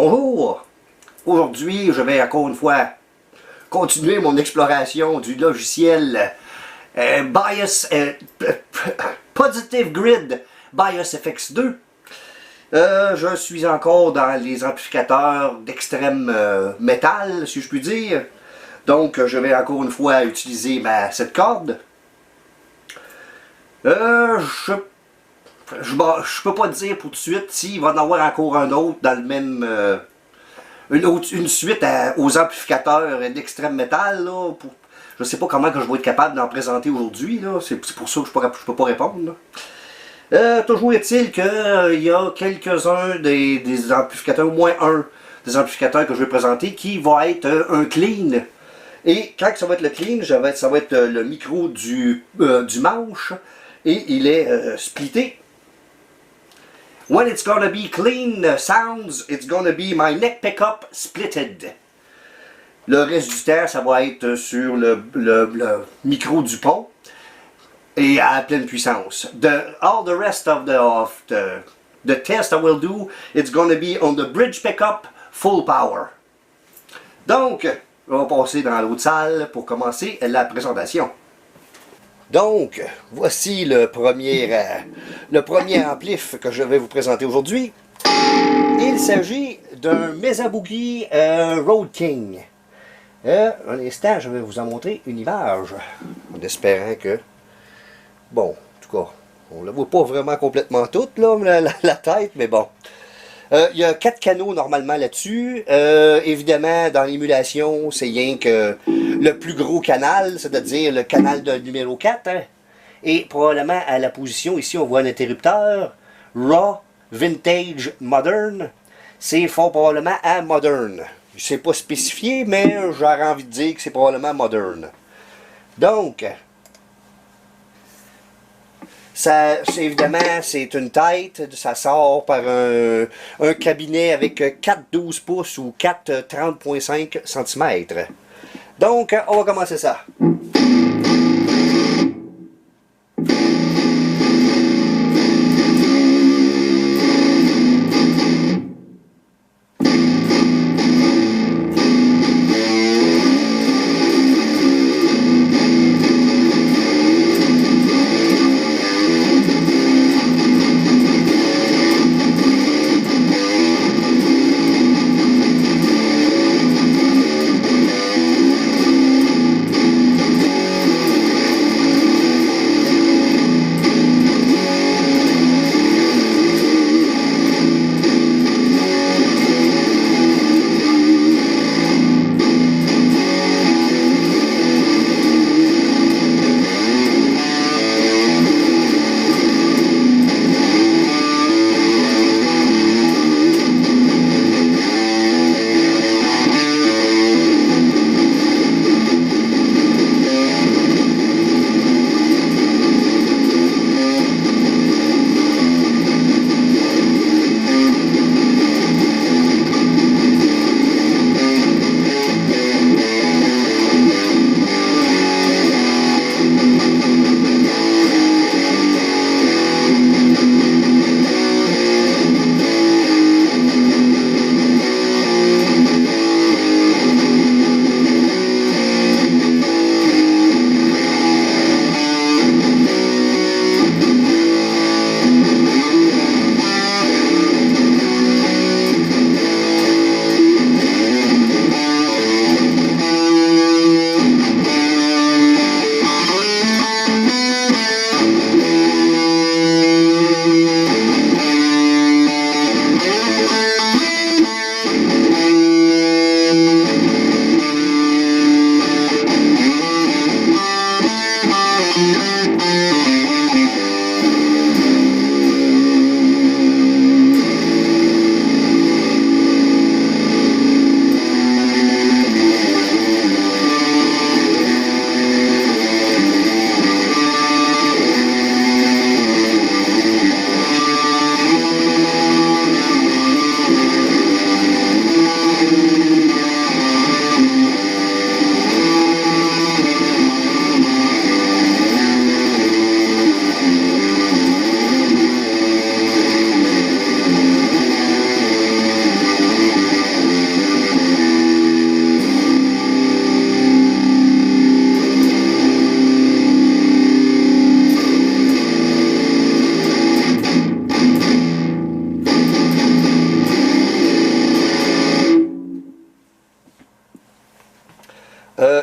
Bonjour! Aujourd'hui, je vais encore une fois continuer mon exploration du logiciel Positive Grid BIOS FX2. Je suis encore dans les amplificateurs d'extrême métal, si je puis dire. Donc, je vais encore une fois utiliser cette corde. Je peux pas dire pour tout de suite s'il va y en avoir encore un autre dans le même... une suite aux amplificateurs d'extrême métal. Là, je sais pas comment que je vais être capable d'en présenter aujourd'hui. C'est pour ça que je peux pas répondre. Toujours est-il qu'il y a quelques-uns des amplificateurs, au moins un des amplificateurs que je vais présenter, qui va être un clean. Et quand ça va être le clean, ça va être le micro du manche, et il est splitté. When it's gonna be clean sounds, it's gonna be my neck pickup splitted. Le reste du temps, ça va être sur le micro du pont et à pleine puissance. All the rest of the test I will do, it's gonna be on the bridge pickup full power. Donc, on va passer dans l'autre salle pour commencer la présentation. Donc, voici le premier amplif que je vais vous présenter aujourd'hui. Il s'agit d'un Mesa Boogie Road King. Un instant, je vais vous en montrer une image, en espérant que... Bon, en tout cas, on ne la voit pas vraiment complètement toute, là, la tête, mais bon. Il y a 4 canaux normalement là-dessus. Évidemment, dans l'émulation, c'est rien que le plus gros canal, c'est-à-dire le canal de numéro 4. Hein. Et probablement à la position, ici, on voit un interrupteur. Raw, Vintage, Modern. C'est fort probablement à Modern. C'est pas spécifié, mais j'aurais envie de dire que c'est probablement Modern. Donc... évidemment, c'est une tête, ça sort par un cabinet avec 4 12 pouces ou 4 30.5 cm. Donc, on va commencer ça.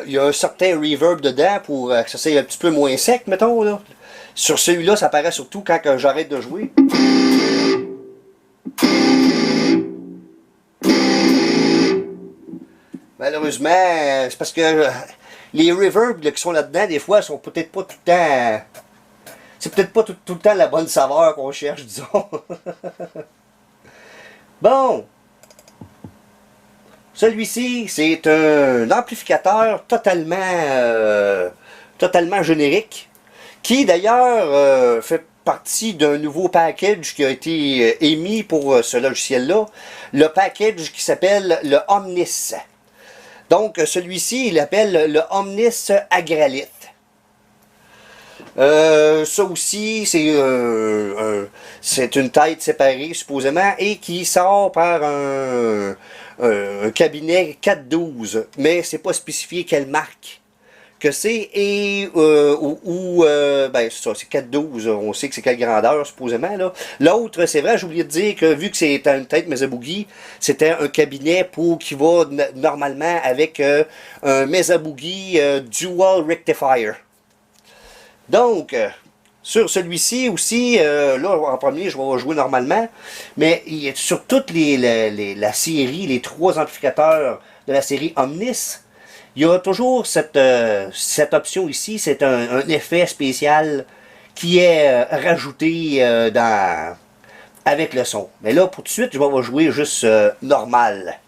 Il y a un certain reverb dedans pour que ça soit un petit peu moins sec, mettons. Là. Sur celui-là, ça paraît surtout quand j'arrête de jouer. Malheureusement, c'est parce que les reverbs là, qui sont là-dedans, des fois, sont peut-être pas tout le temps... C'est peut-être pas tout le temps la bonne saveur qu'on cherche, disons. Bon. Celui-ci, c'est un amplificateur totalement générique, qui d'ailleurs fait partie d'un nouveau package qui a été émis pour ce logiciel-là, le package qui s'appelle le Omnis. Donc celui-ci, il appelle le Omnis Agralith. Ça aussi, c'est une tête séparée supposément et qui sort par un cabinet 412, mais c'est pas spécifié quelle marque que c'est et ben c'est ça, c'est 412, on sait que c'est quelle grandeur supposément là. L'autre, c'est vrai, j'ai oublié de dire que vu que c'est une tête Mesa Boogie, c'était un cabinet pour qui va normalement avec un Mesa Boogie Dual Rectifier. Donc, sur celui-ci aussi, là en premier je vais jouer normalement, mais sur toute la série, les 3 amplificateurs de la série Omnis, il y a toujours cette option ici, c'est un effet spécial qui est rajouté avec le son. Mais là, pour tout de suite, je vais jouer juste normal.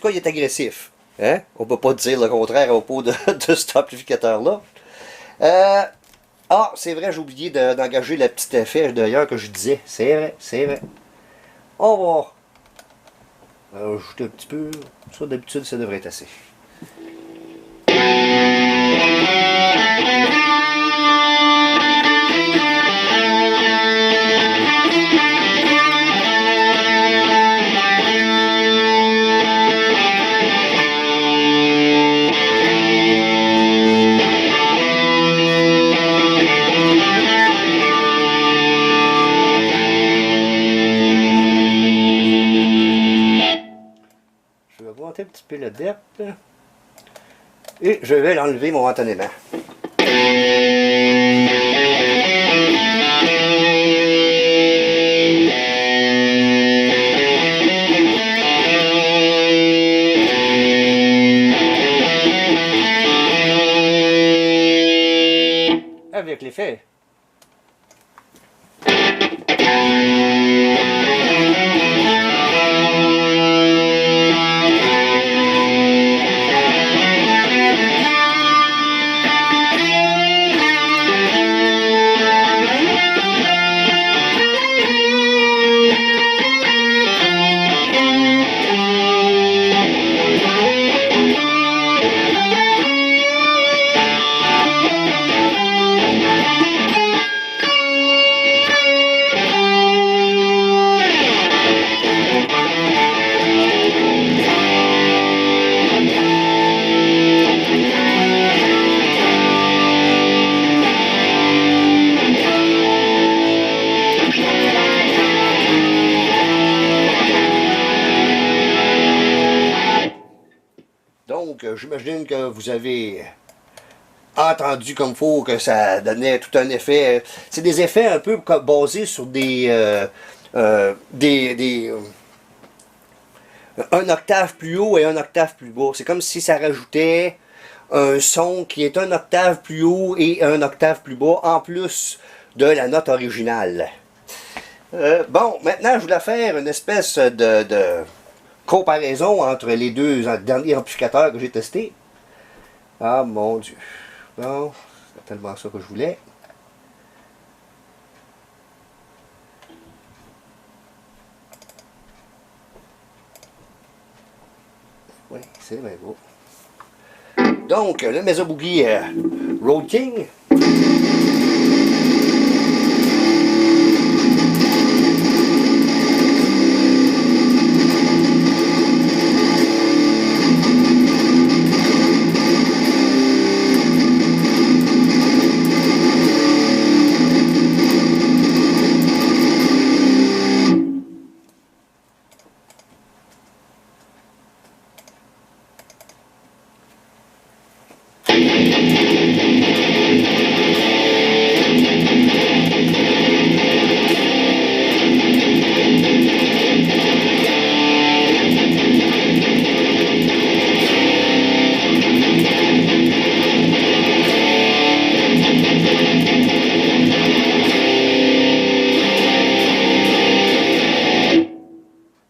cas, il est agressif. Hein? On peut pas dire le contraire au propos de cet amplificateur-là. Ah, c'est vrai, j'ai oublié d'engager le petit effet d'ailleurs que je disais. C'est vrai, c'est vrai. On va ajouter un petit peu. Ça, d'habitude, ça devrait être assez. Je vais augmenter un petit peu le depth. Et je vais l'enlever momentanément. Avec l'effet. Donc, j'imagine que vous avez entendu comme faut que ça donnait tout un effet. C'est des effets un peu basés sur un octave plus haut et un octave plus bas. C'est comme si ça rajoutait un son qui est un octave plus haut et un octave plus bas en plus de la note originale. Bon, maintenant je voulais faire une espèce de comparaison entre les deux derniers amplificateurs que j'ai testés. Ah mon Dieu. Bon, c'est tellement ça que je voulais. Oui, c'est bien beau. Donc, le Mesa Boogie Road King.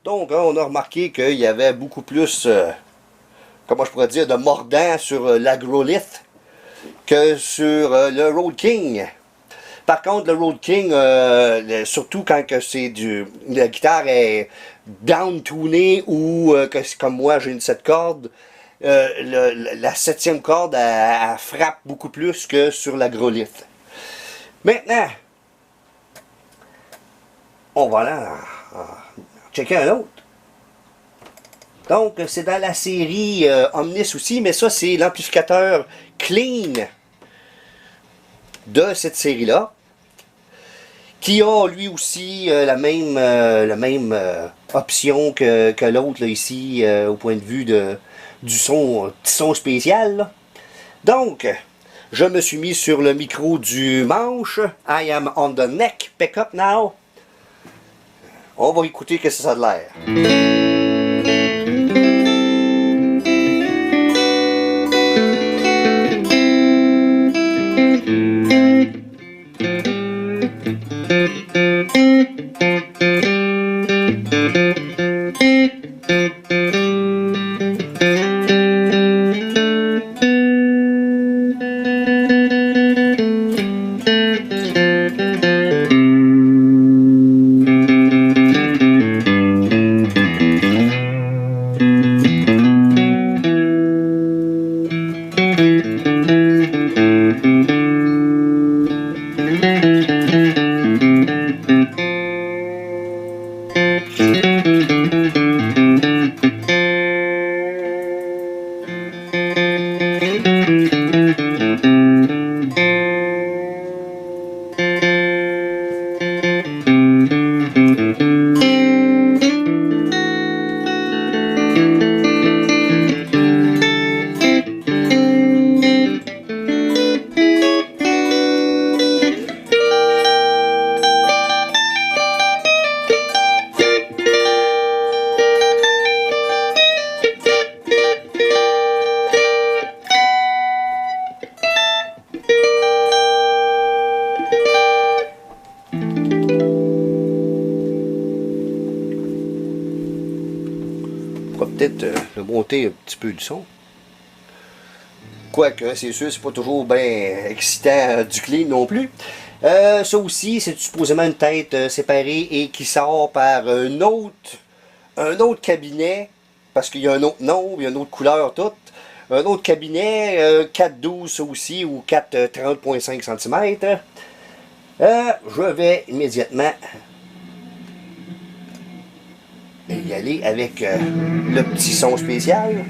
Donc, on a remarqué qu'il y avait beaucoup plus, comment je pourrais dire, de mordant sur l'Agrolith que sur le Road King. Par contre, le Road King, surtout quand c'est la guitare est down-tunée ou que c'est comme moi, j'ai une 7 cordes, la septième corde, elle frappe beaucoup plus que sur l'Agrolith. Maintenant, on va là checker un autre. Donc, c'est dans la série Omnis aussi, mais ça, c'est l'amplificateur clean de cette série-là, qui a lui aussi la même option que l'autre ici, au point de vue du son, petit son spécial. Là. Donc, je me suis mis sur le micro du manche. I am on the neck pickup now. On va écouter que ça a de l'air. peut-être monter un petit peu le son. Quoique, c'est sûr, c'est pas toujours bien excitant du clean non plus. Ça aussi, c'est supposément une tête séparée et qui sort par un autre cabinet, parce qu'il y a un autre nom, il y a une autre couleur toute. Un autre cabinet, 4,12 ça aussi, ou 4,30,5 cm. Je vais immédiatement y aller avec le petit son spécial.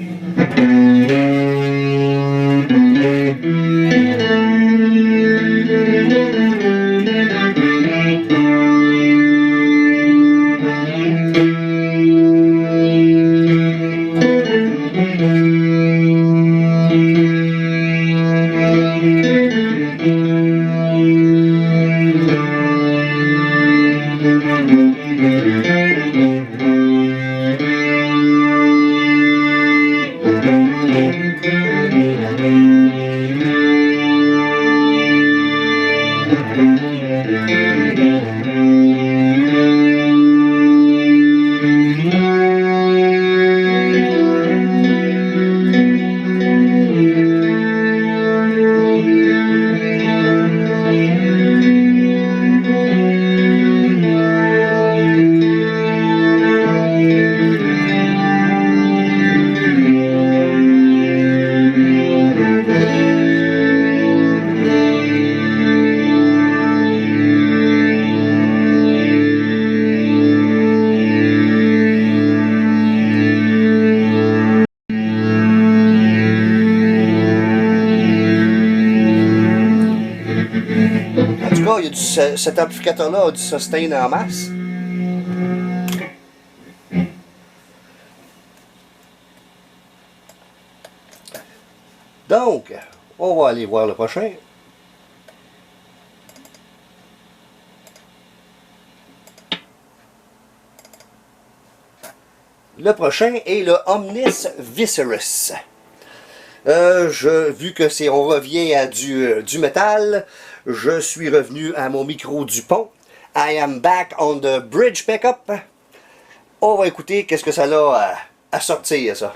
En tout cas, il y a cet amplificateur-là a du sustain en masse. Donc, on va aller voir le prochain. Le prochain est le Omnis Viscerus. Vu que on revient à du métal, je suis revenu à mon micro du pont. I am back on the bridge pickup. On va écouter qu'est-ce que ça a à sortir, ça.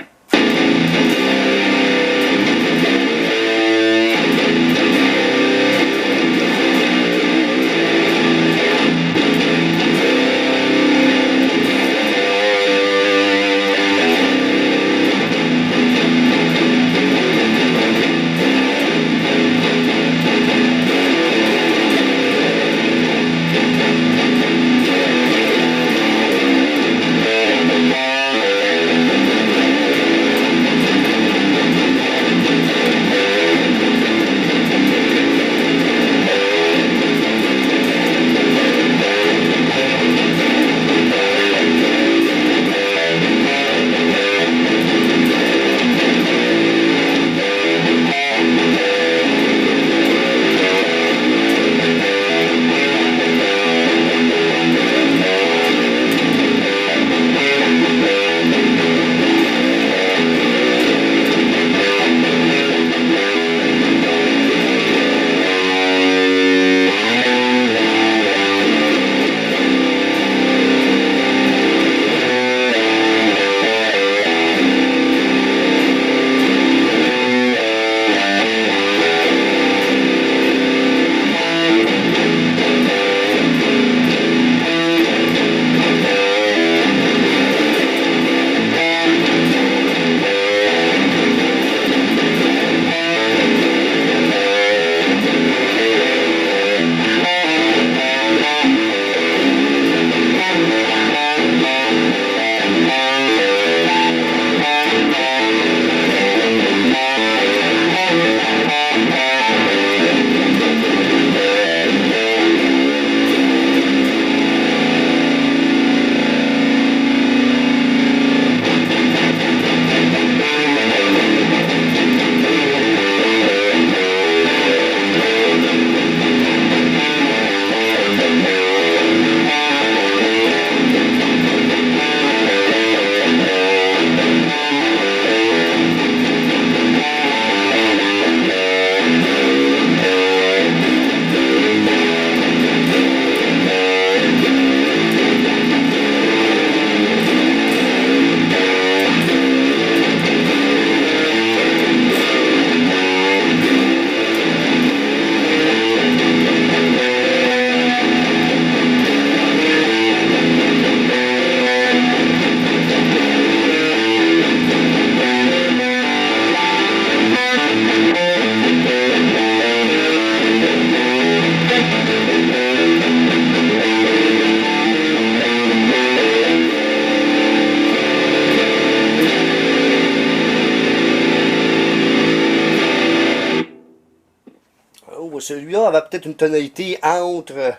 celui-là avait peut-être une tonalité entre,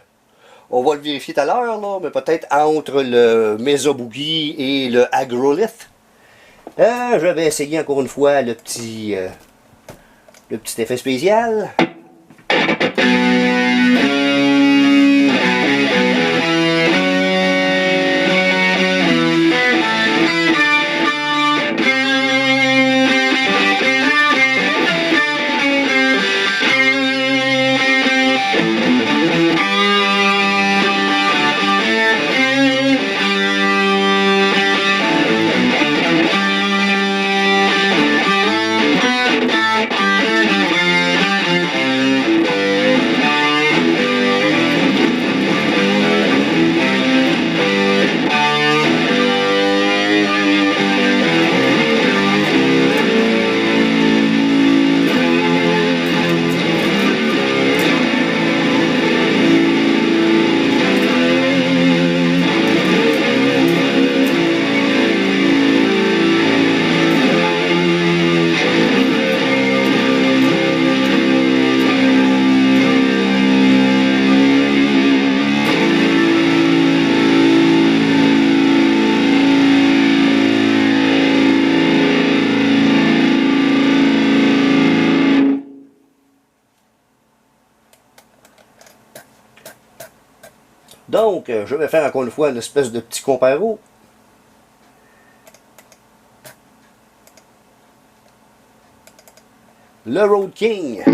on va le vérifier tout à l'heure, là, mais peut-être entre le Mesa Boogie et le Agrolith. Je vais essayer encore une fois le petit effet spécial. Donc, je vais faire encore une fois une espèce de petit comparo. Le Road King.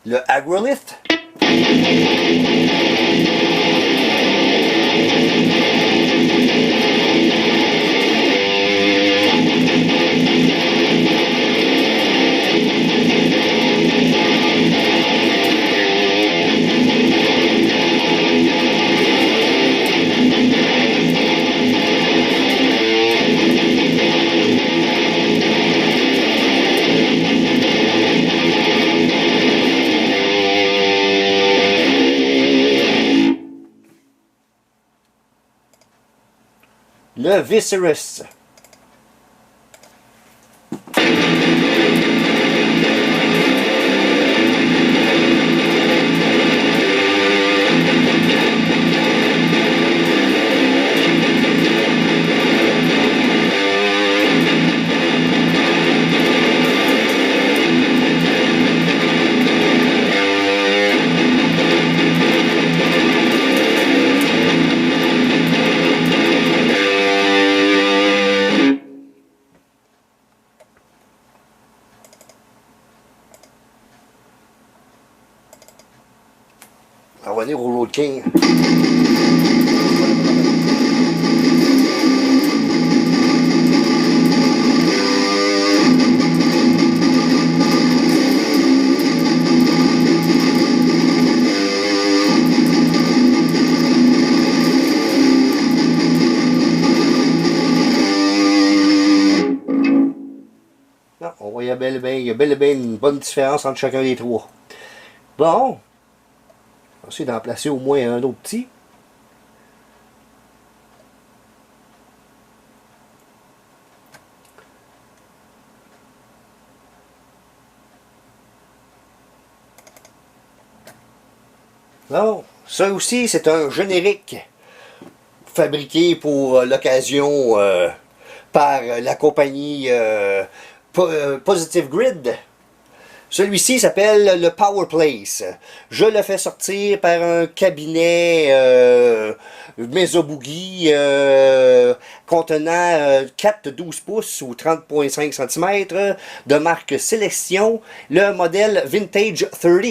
Le Agrolith. Le Viscerus. On va revenir au Road King. Non, on voit il y a bel et bien une bonne différence entre chacun des trois. Bon. On va essayer d'en placer au moins un autre petit. Non, ça aussi c'est un générique fabriqué pour l'occasion par la compagnie Positive Grid. Celui-ci s'appelle le Power Place. Je le fais sortir par un cabinet Mesa Boogie contenant 4 12 pouces ou 30,5 cm de marque Sélection, le modèle Vintage 30.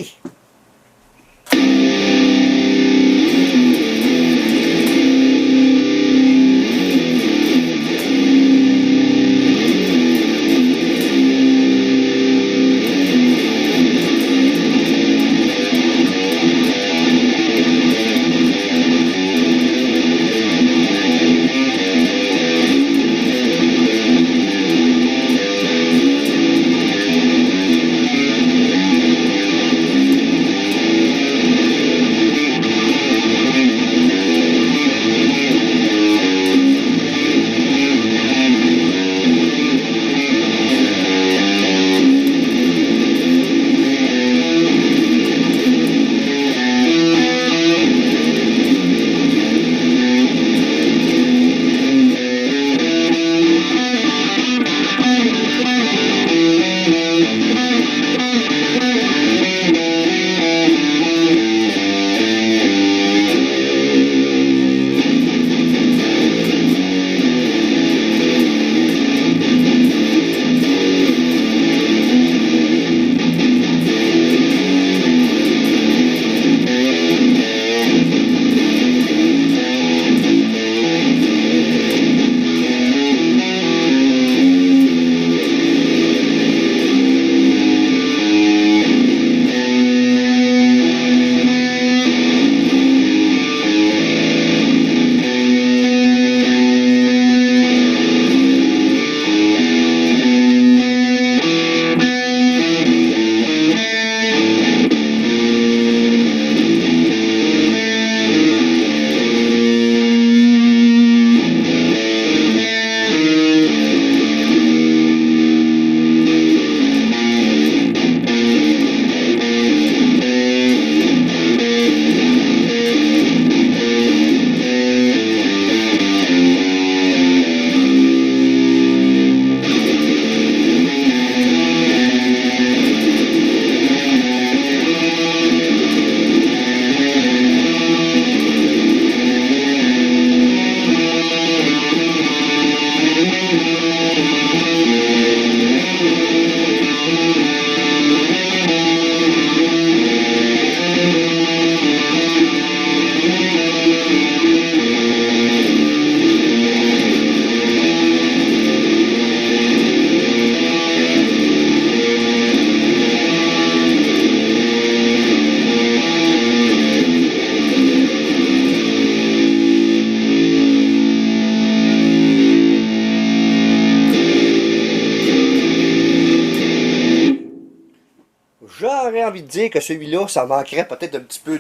j'aurais envie de dire que celui-là, ça manquerait peut-être un petit peu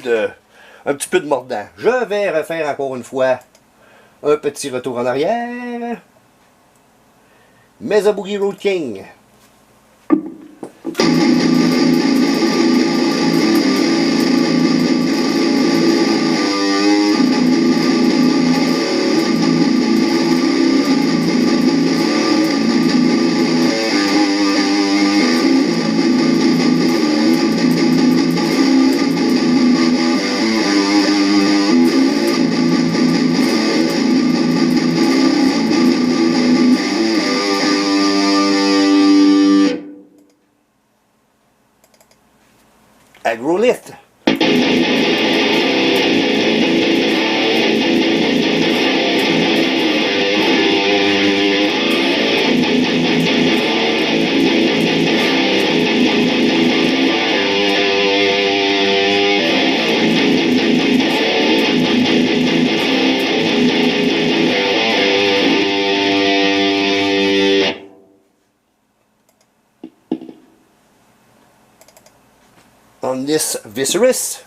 de mordant. Je vais refaire encore une fois un petit retour en arrière. Mesa Boogie Road King. Agrolift. Omnis Viscerus.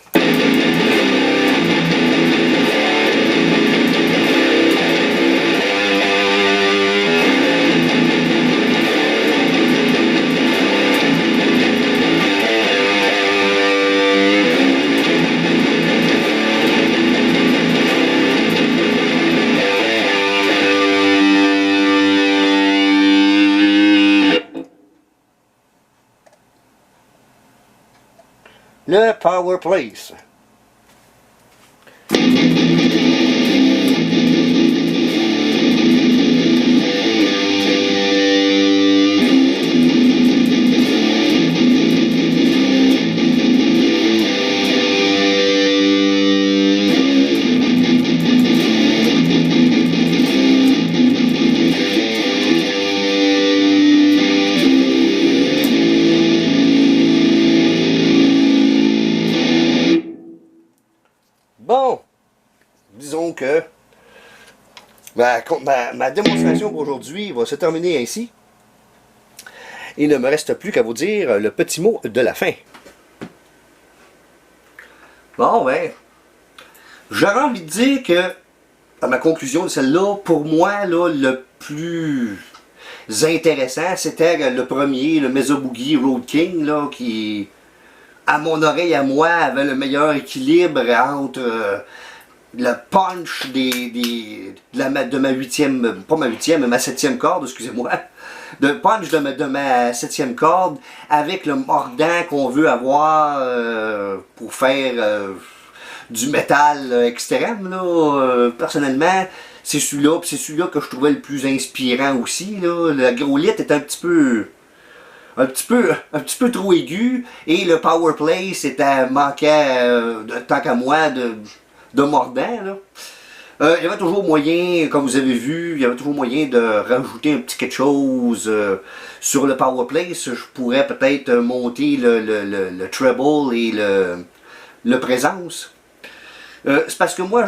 Le Power Place. Bon, disons que ma démonstration pour aujourd'hui va se terminer ainsi. Il ne me reste plus qu'à vous dire le petit mot de la fin. Bon, ben, j'aurais envie de dire que, à ma conclusion de celle-là, pour moi, là, le plus intéressant, c'était le premier, le Mesa Boogie Road King, là, qui, à mon oreille, à moi, avait le meilleur équilibre entre le punch de ma huitième, pas ma huitième, mais ma septième corde, excusez-moi, de punch de ma septième corde, avec le mordant qu'on veut avoir pour faire du métal extrême, là. Personnellement, c'est celui-là que je trouvais le plus inspirant aussi, là. La Agrolift est un petit peu trop aigu, et le Power Play manquait tant qu'à moi de mordant, là. Il y avait toujours moyen, comme vous avez vu, il y avait toujours moyen de rajouter un petit quelque chose sur le Power Place. Je pourrais peut-être monter le treble et le présence. C'est parce que moi,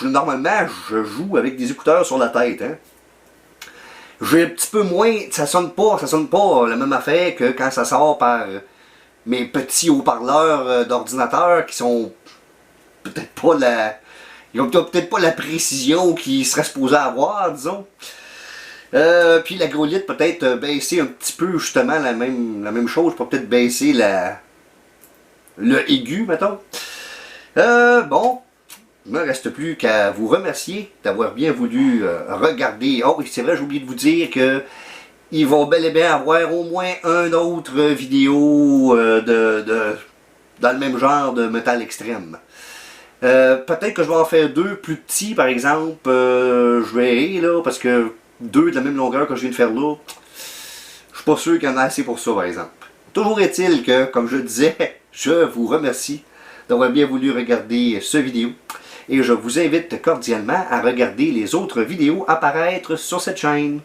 normalement, je joue avec des écouteurs sur la tête, hein. J'ai un petit peu moins, ça sonne pas la même affaire que quand ça sort par mes petits haut-parleurs d'ordinateur qui sont peut-être pas ils ont peut-être pas la précision qu'ils seraient supposés avoir, disons. Puis l'Agrolift peut-être baisser un petit peu justement la même chose, pour peut-être baisser le aigu, mettons. Bon. Il ne me reste plus qu'à vous remercier d'avoir bien voulu regarder. Oh, c'est vrai, j'ai oublié de vous dire que il va bel et bien avoir au moins une autre vidéo dans le même genre de métal extrême. Peut-être que je vais en faire deux plus petits, par exemple. Je verrai, là, parce que deux de la même longueur que je viens de faire là, je suis pas sûr qu'il y en a assez pour ça, par exemple. Toujours est-il que, comme je disais, je vous remercie d'avoir bien voulu regarder cette vidéo. Et je vous invite cordialement à regarder les autres vidéos apparaître sur cette chaîne.